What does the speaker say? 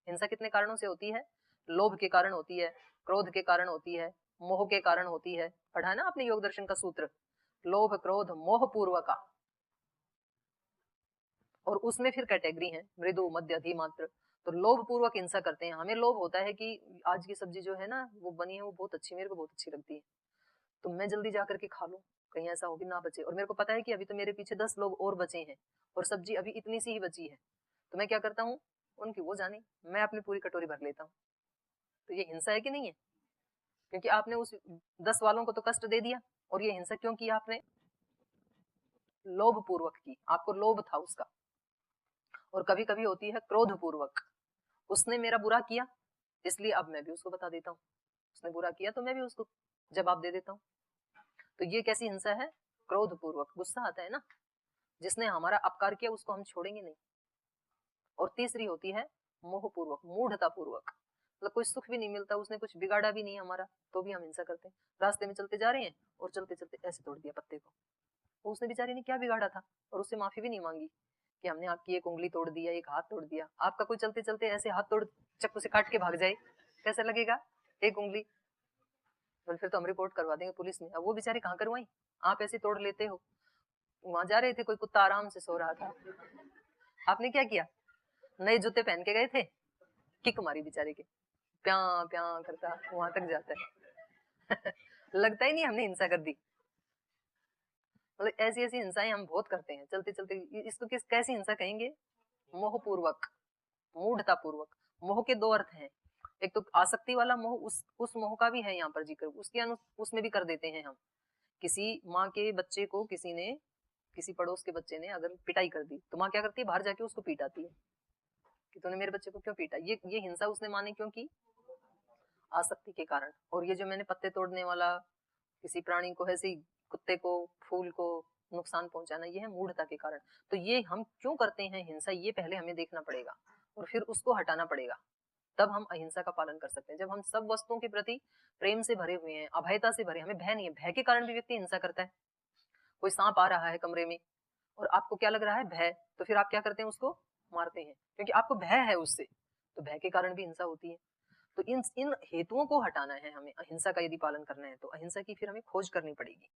हिंसा कितने कारणों से होती है? लोभ के कारण होती है, क्रोध के कारण होती है, मोह के कारण होती है। पढ़ा है ना आपने योग दर्शन का सूत्र, लोभ क्रोध मोह पूर्वका। और उसमें फिर कैटेगरी है मृदु मध्य अधिमात्र। तो लोभ पूर्वक हिंसा करते हैं, हमें लोभ होता है कि आज की सब्जी जो है ना वो बनी है वो बहुत अच्छी, मेरे को बहुत अच्छी लगती है, तो मैं जल्दी जा करके खा लूं, कहीं ऐसा हो कि ना बचे। और मेरे को पता है कि अभी तो मेरे पीछे 10 लोग और बचे हैं और सब्जी अभी इतनी सी ही बची है, तो मैं क्या करता हूँ, उनकी वो जाने, मैं अपनी पूरी कटोरी भर लेता हूँ। तो ये हिंसा है कि नहीं है? क्योंकि आपने उस 10 वालों को तो कष्ट दे दिया। और ये हिंसा क्यों की आपने? लोभ पूर्वक की, आपको लोभ था उसका। और कभी कभी होती है क्रोध पूर्वक, उसने मेरा बुरा किया इसलिए अब मैं भी उसको बता देता हूँ, उसने बुरा किया तो मैं भी उसको जवाब दे देता हूँ। तो ये कैसी हिंसा है? क्रोध पूर्वक, गुस्सा आता है ना, जिसने हमारा अपकार किया उसको हम छोड़ेंगे नहीं। और तीसरी होती है मोह पूर्वक, मूढ़ता पूर्वक, मतलब कोई सुख भी नहीं मिलता, उसने कुछ बिगाड़ा भी नहीं हमारा, तो भी हम हिंसा करते हैं। रास्ते में चलते जा रहे हैं और चलते चलते ऐसे तोड़ दिया पत्ते को, उसने बेचारी ने क्या बिगाड़ा था, और उससे माफी भी नहीं मांगी कि हमने आपकी एक उंगली तोड़ दिया, एक हाथ तोड़ दिया। आपका कोई चलते चलते ऐसे हाथ तोड़ चाकू से काट के भाग जाए, कैसा लगेगा? एक उंगली, तो फिर तो हम रिपोर्ट करवा देंगे पुलिस में। अब वो बेचारी कहाँ करवाई, आप ऐसे तोड़ लेते हो। वहां जा रहे थे, कोई कुत्ता आराम से सो रहा था, आपने क्या किया, नए जूते पहन के गए थे, किक मारी बेचारे के, प्या प्या करता वहां तक जाता है। लगता ही नहीं हमने हिंसा कर दी। मतलब ऐसी ऐसी हिंसाएं हम बहुत करते हैं चलते चलते। इसको किस कैसी हिंसा कहेंगे? मोह पूर्वक, मूढ़ता पूर्वक। मोह के दो अर्थ हैं, एक तो आसक्ति वाला मोह, उस मोह का भी है यहाँ पर जिक्र, उसमें भी कर देते हैं हम। किसी माँ के बच्चे को किसी ने, किसी पड़ोस के बच्चे ने अगर पिटाई कर दी, तो माँ क्या करती है, बाहर जाके उसको पीटाती है कि तूने मेरे बच्चे को क्यों पीटा। ये हिंसा उसने माने क्यों की? आसक्ति के कारण। और ये जो मैंने पत्ते तोड़ने वाला, किसी प्राणी को ऐसे ही, कुत्ते को, फूल को नुकसान पहुंचाना, ये है मूढ़ता के कारण। तो ये हम क्यों करते हैं हिंसा, ये पहले हमें देखना पड़ेगा और फिर उसको हटाना पड़ेगा, तब हम अहिंसा का पालन कर सकते हैं। जब हम सब वस्तुओं के प्रति प्रेम से भरे हुए हैं, अभयता से भरे, हमें भय नहीं है, भय के कारण भी व्यक्ति हिंसा करता है। कोई सांप आ रहा है कमरे में और आपको क्या लग रहा है, भय, तो फिर आप क्या करते हैं, उसको मारते हैं क्योंकि आपको भय है उससे। तो भय के कारण भी हिंसा होती है। तो इन इन हेतुओं को हटाना है हमें, अहिंसा का यदि पालन करना है तो अहिंसा की फिर हमें खोज करनी पड़ेगी।